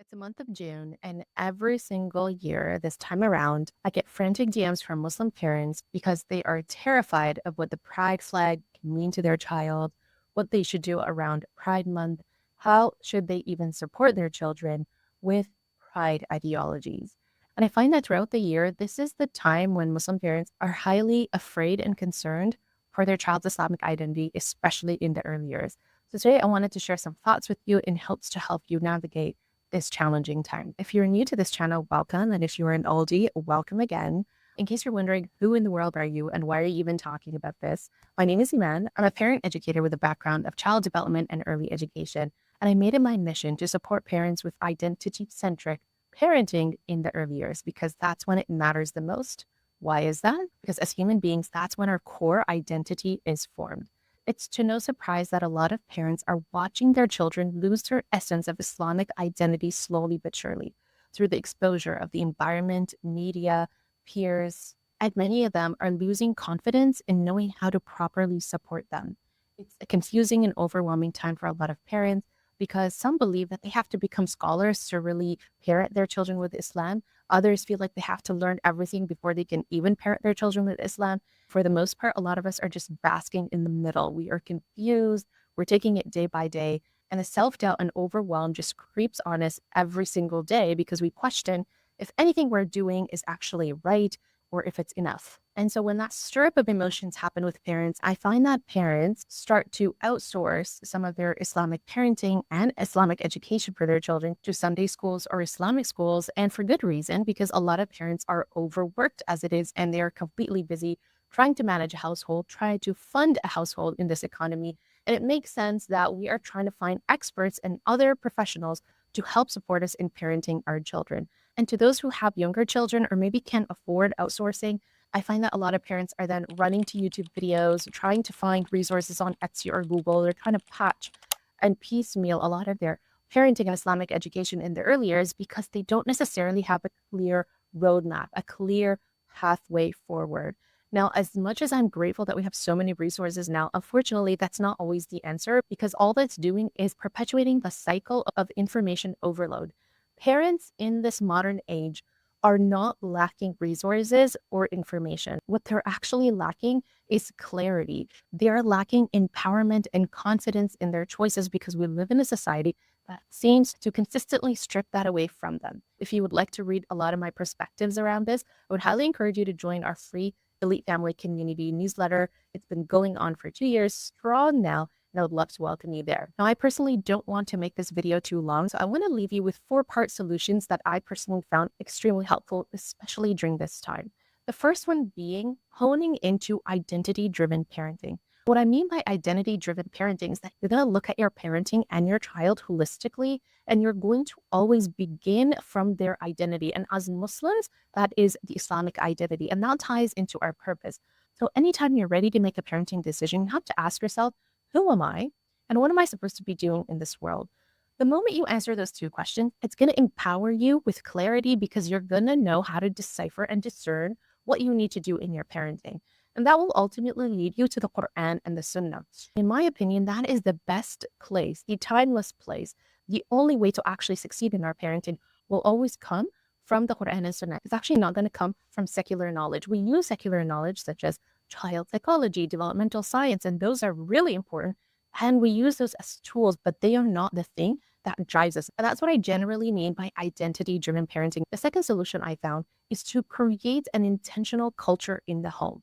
It's the month of June, and every single year this time around, I get frantic DMs from Muslim parents because they are terrified of what the pride flag can mean to their child, what they should do around Pride Month, how should they even support their children with pride ideologies. And I find that throughout the year, this is the time when Muslim parents are highly afraid and concerned for their child's Islamic identity, especially in the early years. So today I wanted to share some thoughts with you in hopes to help you navigate this challenging time. If you're new to this channel, welcome. And if you're an oldie, welcome again. In case you're wondering, who in the world are you and why are you even talking about this? My name is Eman. I'm a parent educator with a background of child development and early education. And I made it my mission to support parents with identity-centric parenting in the early years because that's when it matters the most. Why is that? Because as human beings, that's when our core identity is formed. It's to no surprise that a lot of parents are watching their children lose their essence of Islamic identity slowly but surely through the exposure of the environment, media, peers, and many of them are losing confidence in knowing how to properly support them. It's a confusing and overwhelming time for a lot of parents because some believe that they have to become scholars to really parent their children with Islam. Others feel like they have to learn everything before they can even parent their children with Islam. For the most part, a lot of us are just basking in the middle. We are confused. We're taking it day by day. And the self-doubt and overwhelm just creeps on us every single day because we question if anything we're doing is actually right or if it's enough. And so when that stir up of emotions happen with parents, I find that parents start to outsource some of their Islamic parenting and Islamic education for their children to Sunday schools or Islamic schools. And for good reason, because a lot of parents are overworked as it is, and they're completely busy trying to manage a household, trying to fund a household in this economy. And it makes sense that we are trying to find experts and other professionals to help support us in parenting our children. And to those who have younger children or maybe can't afford outsourcing, I find that a lot of parents are then running to YouTube videos, trying to find resources on Etsy or Google. They're trying to patch and piecemeal a lot of their parenting and Islamic education in the early years because they don't necessarily have a clear roadmap, a clear pathway forward. Now, as much as I'm grateful that we have so many resources now, unfortunately, that's not always the answer because all that's doing is perpetuating the cycle of information overload. Parents in this modern age are not lacking resources or information. What they're actually lacking is clarity. They're lacking empowerment and confidence in their choices because we live in a society that seems to consistently strip that away from them. If you would like to read a lot of my perspectives around this, I would highly encourage you to join our free Elite Family Community newsletter. It's been going on for 2 years strong now, and I would love to welcome you there. Now, I personally don't want to make this video too long, so I want to leave you with 4-part solutions that I personally found extremely helpful, especially during this time. The first one being honing into identity-driven parenting. What I mean by identity-driven parenting is that you're going to look at your parenting and your child holistically, and you're going to always begin from their identity. And as Muslims, that is the Islamic identity, and that ties into our purpose. So anytime you're ready to make a parenting decision, you have to ask yourself, who am I? And what am I supposed to be doing in this world? The moment you answer those two questions, it's going to empower you with clarity because you're going to know how to decipher and discern what you need to do in your parenting. And that will ultimately lead you to the Quran and the Sunnah. In my opinion, that is the best place, the timeless place. The only way to actually succeed in our parenting will always come from the Quran and Sunnah. It's actually not going to come from secular knowledge. We use secular knowledge such as child psychology, developmental science, and those are really important. And we use those as tools, but they are not the thing that drives us. And that's what I generally mean by identity-driven parenting. The second solution I found is to create an intentional culture in the home.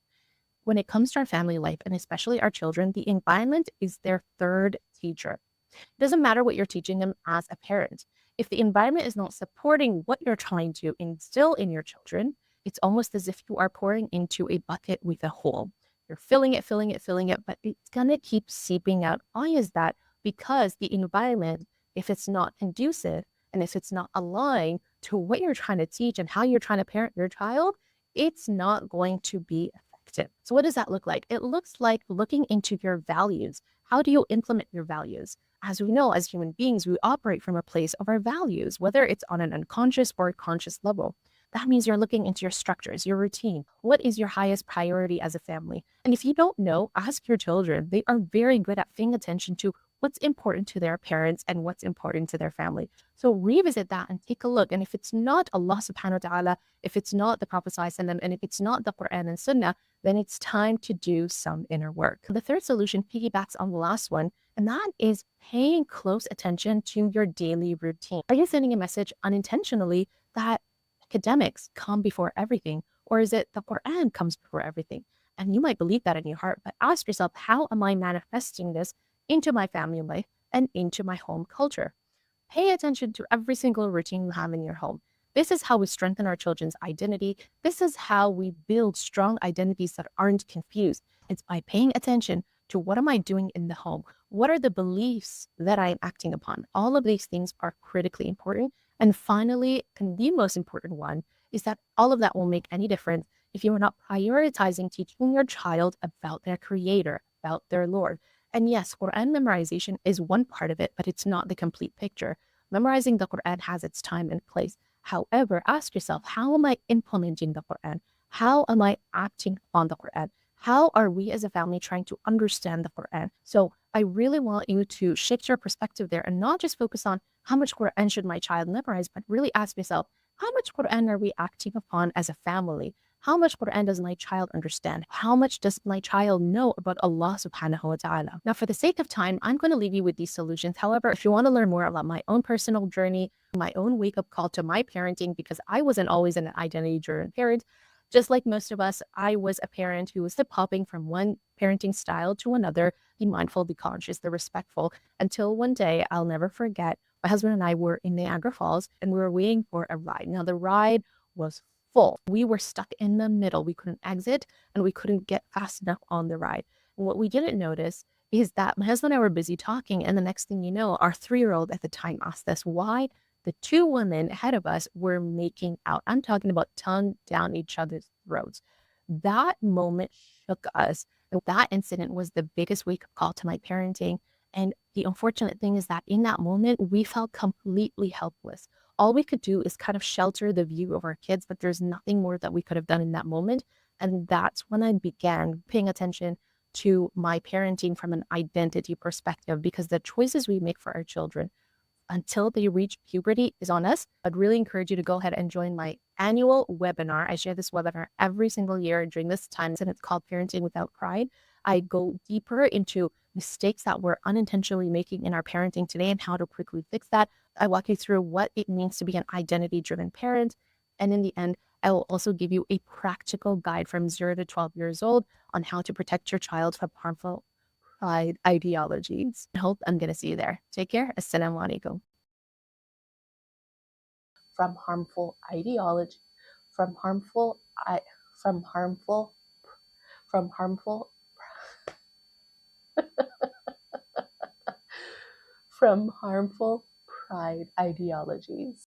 When it comes to our family life, and especially our children, the environment is their third teacher. It doesn't matter what you're teaching them as a parent. If the environment is not supporting what you're trying to instill in your children, it's almost as if you are pouring into a bucket with a hole. You're filling it, filling it, filling it, but it's going to keep seeping out. Why is that? Because the environment, if it's not conducive and if it's not aligned to what you're trying to teach and how you're trying to parent your child, it's not going to be effective. So what does that look like? It looks like looking into your values. How do you implement your values? As we know, as human beings, we operate from a place of our values, whether it's on an unconscious or conscious level. That means you're looking into your structures, your routine. What is your highest priority as a family? And if you don't know, ask your children. They are very good at paying attention to what's important to their parents and what's important to their family. So revisit that and take a look. And if it's not Allah subhanahu wa ta'ala, if it's not the Prophet sallallahu alaihi wasallam, and if it's not the Quran and Sunnah, then it's time to do some inner work. The third solution piggybacks on the last one, and that is paying close attention to your daily routine. Are you sending a message unintentionally that academics come before everything? Or is it the Quran comes before everything? And you might believe that in your heart, but ask yourself, how am I manifesting this into my family life and into my home culture? Pay attention to every single routine you have in your home. This is how we strengthen our children's identity. This is how we build strong identities that aren't confused. It's by paying attention to what am I doing in the home? What are the beliefs that I'm acting upon? All of these things are critically important. And finally, and the most important one, is that all of that won't make any difference if you are not prioritizing teaching your child about their creator, about their Lord. And yes, Quran memorization is one part of it, but it's not the complete picture. Memorizing the Quran has its time and place. However, ask yourself, how am I implementing the Quran? How am I acting on the Quran? How are we as a family trying to understand the Quran? So I really want you to shift your perspective there and not just focus on how much Quran should my child memorize, but really ask yourself, how much Quran are we acting upon as a family? How much Quran does my child understand? How much does my child know about Allah subhanahu wa ta'ala? Now, for the sake of time, I'm going to leave you with these solutions. However, if you want to learn more about my own personal journey, my own wake up call to my parenting, because I wasn't always an identity driven parent, just like most of us, I was a parent who was hip hopping from one parenting style to another. Be mindful, be conscious, be respectful, until one day I'll never forget. My husband and I were in Niagara Falls and we were waiting for a ride. Now, the ride was full. We were stuck in the middle. We couldn't exit and we couldn't get fast enough on the ride. And what we didn't notice is that my husband and I were busy talking. And the next thing you know, our 3-year-old at the time asked us why the two women ahead of us were making out. I'm talking about tongue down each other's throats. That moment shook us. And that incident was the biggest wake up call to my parenting. And the unfortunate thing is that in that moment, we felt completely helpless. All we could do is kind of shelter the view of our kids, but there's nothing more that we could have done in that moment. And that's when I began paying attention to my parenting from an identity perspective, because the choices we make for our children until they reach puberty is on us. I'd really encourage you to go ahead and join my annual webinar. I share this webinar every single year during this time, and it's called Parenting Without Pride. I go deeper into mistakes that we're unintentionally making in our parenting today and how to quickly fix that. I walk you through what it means to be an identity-driven parent. And in the end, I will also give you a practical guide from 0 to 12 years old on how to protect your child from harmful ideologies. I hope I'm going to see you there. Take care. Assalamu alaikum. From harmful ideology, from harmful, from harmful, from harmful, from harmful pride ideologies.